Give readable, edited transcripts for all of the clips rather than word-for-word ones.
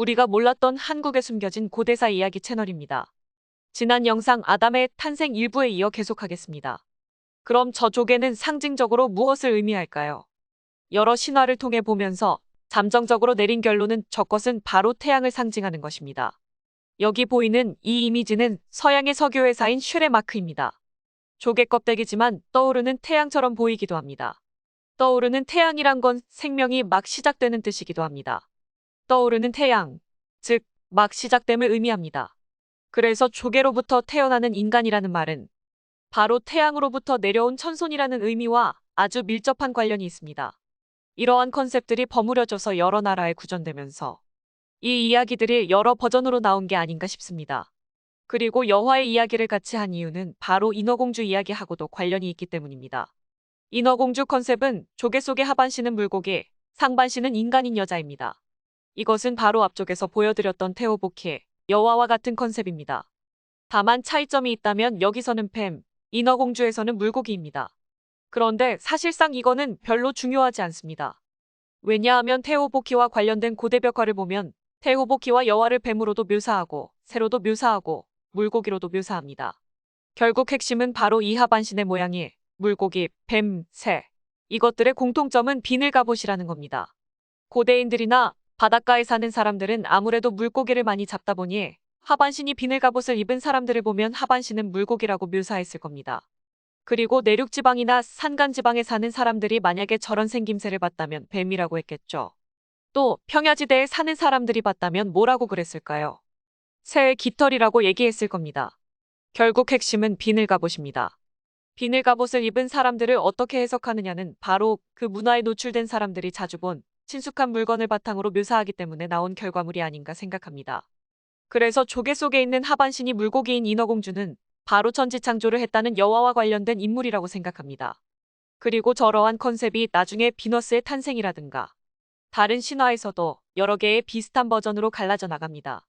우리가 몰랐던 한국에 숨겨진 고대사 이야기 채널입니다. 지난 영상 아담의 탄생 일부에 이어 계속하겠습니다. 그럼 저 조개는 상징적으로 무엇을 의미할까요? 여러 신화를 통해 보면서 잠정적으로 내린 결론은 저것은 바로 태양을 상징하는 것입니다. 여기 보이는 이 이미지는 서양의 석유 회사인 슈레마크입니다. 조개 껍데기지만 떠오르는 태양처럼 보이기도 합니다. 떠오르는 태양이란 건 생명이 막 시작되는 뜻이기도 합니다. 떠오르는 태양, 즉, 막 시작됨을 의미합니다. 그래서 조개로부터 태어나는 인간이라는 말은 바로 태양으로부터 내려온 천손이라는 의미와 아주 밀접한 관련이 있습니다. 이러한 컨셉들이 버무려져서 여러 나라에 구전되면서 이 이야기들이 여러 버전으로 나온 게 아닌가 싶습니다. 그리고 여화의 이야기를 같이 한 이유는 바로 인어공주 이야기하고도 관련이 있기 때문입니다. 인어공주 컨셉은 조개 속의 하반신은 물고기, 상반신은 인간인 여자입니다. 이것은 바로 앞쪽에서 보여드렸던 테오보키의 여화와 같은 컨셉입니다. 다만 차이점이 있다면 여기서는 뱀, 인어공주에서는 물고기입니다. 그런데 사실상 이거는 별로 중요하지 않습니다. 왜냐하면 테오보키와 관련된 고대벽화를 보면 테오보키와 여화를 뱀으로도 묘사하고 새로도 묘사하고 물고기로도 묘사합니다. 결국 핵심은 바로 이 하반신의 모양이 물고기, 뱀, 새. 이것들의 공통점은 비늘갑옷이라는 겁니다. 고대인들이나 바닷가에 사는 사람들은 아무래도 물고기를 많이 잡다 보니 하반신이 비늘갑옷을 입은 사람들을 보면 하반신은 물고기라고 묘사했을 겁니다. 그리고 내륙지방이나 산간지방에 사는 사람들이 만약에 저런 생김새를 봤다면 뱀이라고 했겠죠. 또 평야지대에 사는 사람들이 봤다면 뭐라고 그랬을까요? 새의 깃털이라고 얘기했을 겁니다. 결국 핵심은 비늘갑옷입니다. 비늘갑옷을 입은 사람들을 어떻게 해석하느냐는 바로 그 문화에 노출된 사람들이 자주 본 친숙한 물건을 바탕으로 묘사하기 때문에 나온 결과물이 아닌가 생각합니다. 그래서 조개 속에 있는 하반신이 물고기인 인어공주는 바로 천지창조를 했다는 여화와 관련된 인물이라고 생각합니다. 그리고 저러한 컨셉이 나중에 비너스의 탄생이라든가 다른 신화에서도 여러 개의 비슷한 버전으로 갈라져 나갑니다.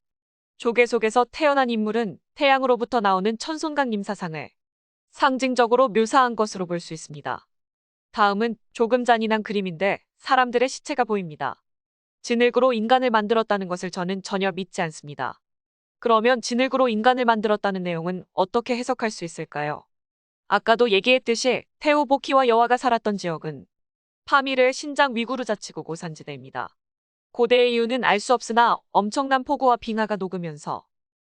조개 속에서 태어난 인물은 태양으로부터 나오는 천손강림 사상을 상징적으로 묘사한 것으로 볼 수 있습니다. 다음은 조금 잔인한 그림인데 사람들의 시체가 보입니다. 진흙으로 인간을 만들었다는 것을 저는 전혀 믿지 않습니다. 그러면 진흙으로 인간을 만들었다는 내용은 어떻게 해석할 수 있을까요? 아까도 얘기했듯이 테오보키와 여화가 살았던 지역은 파미르의 신장 위구르 자치구 고산지대입니다. 고대의 이유는 알 수 없으나 엄청난 폭우와 빙하가 녹으면서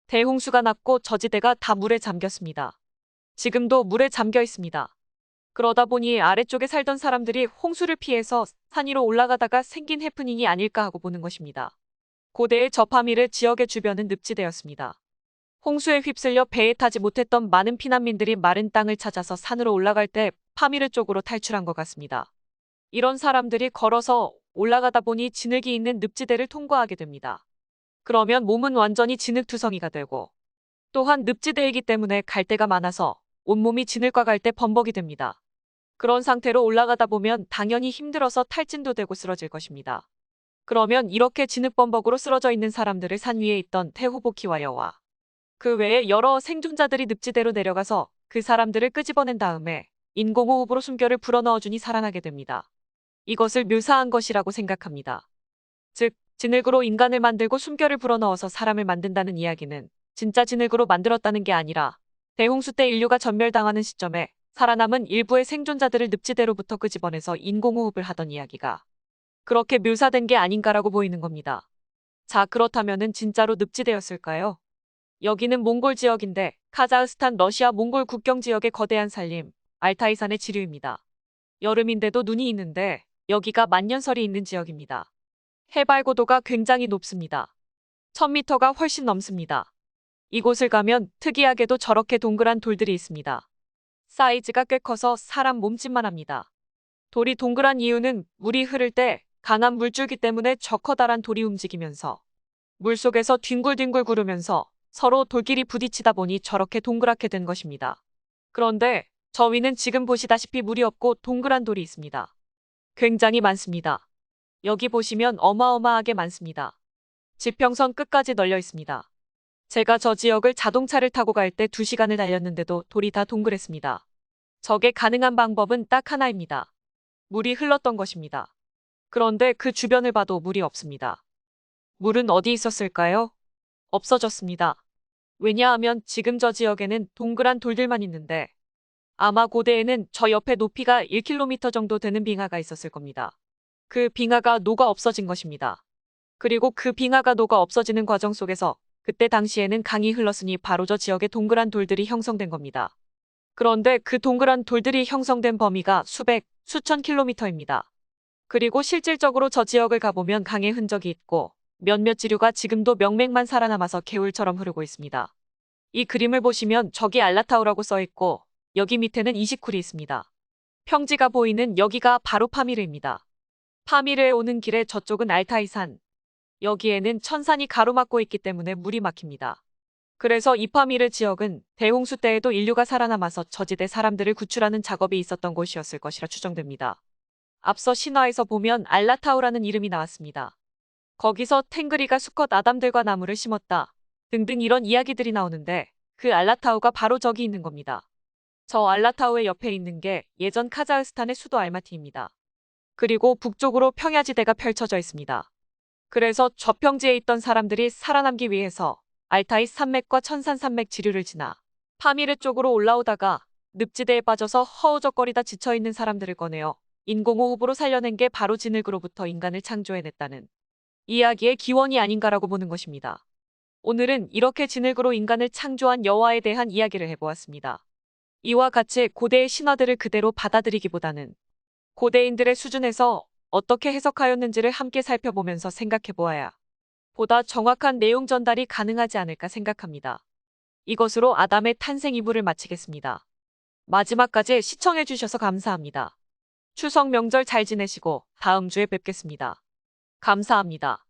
대홍수가 났고 저 지대가 다 물에 잠겼습니다. 지금도 물에 잠겨 있습니다. 그러다 보니 아래쪽에 살던 사람들이 홍수를 피해서 산 위로 올라가다가 생긴 해프닝이 아닐까 하고 보는 것입니다. 고대의 저 파미르 지역의 주변은 늪지대였습니다. 홍수에 휩쓸려 배에 타지 못했던 많은 피난민들이 마른 땅을 찾아서 산으로 올라갈 때 파미르 쪽으로 탈출한 것 같습니다. 이런 사람들이 걸어서 올라가다 보니 진흙이 있는 늪지대를 통과하게 됩니다. 그러면 몸은 완전히 진흙투성이가 되고 또한 늪지대이기 때문에 갈대가 많아서 온몸이 진흙과 갈대 범벅이 됩니다. 그런 상태로 올라가다 보면 당연히 힘들어서 탈진도 되고 쓰러질 것입니다. 그러면 이렇게 진흙범벅으로 쓰러져 있는 사람들을 산 위에 있던 테호보키와 여화, 그 외에 여러 생존자들이 늪지대로 내려가서 그 사람들을 끄집어낸 다음에 인공호흡으로 숨결을 불어넣어주니 살아나게 됩니다. 이것을 묘사한 것이라고 생각합니다. 즉, 진흙으로 인간을 만들고 숨결을 불어넣어서 사람을 만든다는 이야기는 진짜 진흙으로 만들었다는 게 아니라 대홍수 때 인류가 전멸당하는 시점에 살아남은 일부의 생존자들을 늪지대로부터 끄집어내서 인공호흡을 하던 이야기가 그렇게 묘사된 게 아닌가라고 보이는 겁니다. 자, 그렇다면은 진짜로 늪지대였을까요? 여기는 몽골 지역인데 카자흐스탄 러시아 몽골 국경 지역의 거대한 산림, 알타이산의 지류입니다. 여름인데도 눈이 있는데 여기가 만년설이 있는 지역입니다. 해발 고도가 굉장히 높습니다. 1000m가 훨씬 넘습니다. 이곳을 가면 특이하게도 저렇게 동그란 돌들이 있습니다. 사이즈가 꽤 커서 사람 몸집만 합니다. 돌이 동그란 이유는 물이 흐를 때 강한 물줄기 때문에 저 커다란 돌이 움직이면서 물속에서 뒹굴뒹굴 구르면서 서로 돌끼리 부딪히다 보니 저렇게 동그랗게 된 것입니다. 그런데 저 위는 지금 보시다시피 물이 없고 동그란 돌이 있습니다. 굉장히 많습니다. 여기 보시면 어마어마하게 많습니다. 지평선 끝까지 널려 있습니다. 제가 저 지역을 자동차를 타고 갈 때 2시간을 달렸는데도 돌이 다 동그랬습니다. 저게 가능한 방법은 딱 하나입니다. 물이 흘렀던 것입니다. 그런데 그 주변을 봐도 물이 없습니다. 물은 어디 있었을까요? 없어졌습니다. 왜냐하면 지금 저 지역에는 동그란 돌들만 있는데 아마 고대에는 저 옆에 높이가 1km 정도 되는 빙하가 있었을 겁니다. 그 빙하가 녹아 없어진 것입니다. 그리고 그 빙하가 녹아 없어지는 과정 속에서 그때 당시에는 강이 흘렀으니 바로 저 지역에 동그란 돌들이 형성된 겁니다. 그런데 그 동그란 돌들이 형성된 범위가 수백, 수천 킬로미터입니다. 그리고 실질적으로 저 지역을 가보면 강의 흔적이 있고 몇몇 지류가 지금도 명맥만 살아남아서 개울처럼 흐르고 있습니다. 이 그림을 보시면 저기 알라타우라고 써 있고 여기 밑에는 이시쿨이 있습니다. 평지가 보이는 여기가 바로 파미르입니다. 파미르에 오는 길에 저쪽은 알타이산. 여기에는 천산이 가로막고 있기 때문에 물이 막힙니다. 그래서 이 파미르 지역은 대홍수 때에도 인류가 살아남아서 저지대 사람들을 구출하는 작업이 있었던 곳이었을 것이라 추정됩니다. 앞서 신화에서 보면 알라타우라는 이름이 나왔습니다. 거기서 탱그리가 수컷 아담들과 나무를 심었다 등등 이런 이야기들이 나오는데 그 알라타우가 바로 저기 있는 겁니다. 저 알라타우의 옆에 있는 게 예전 카자흐스탄의 수도 알마티입니다. 그리고 북쪽으로 평야지대가 펼쳐져 있습니다. 그래서 저평지에 있던 사람들이 살아남기 위해서 알타이 산맥과 천산 산맥 지류를 지나 파미르 쪽으로 올라오다가 늪지대에 빠져서 허우적거리다 지쳐있는 사람들을 꺼내어 인공호흡으로 살려낸 게 바로 진흙으로부터 인간을 창조해냈다는 이야기의 기원이 아닌가라고 보는 것입니다. 오늘은 이렇게 진흙으로 인간을 창조한 여호와에 대한 이야기를 해보았습니다. 이와 같이 고대의 신화들을 그대로 받아들이기보다는 고대인들의 수준에서 어떻게 해석하였는지를 함께 살펴보면서 생각해보아야 보다 정확한 내용 전달이 가능하지 않을까 생각합니다. 이것으로 아담의 탄생 2부를 마치겠습니다. 마지막까지 시청해주셔서 감사합니다. 추석 명절 잘 지내시고 다음 주에 뵙겠습니다. 감사합니다.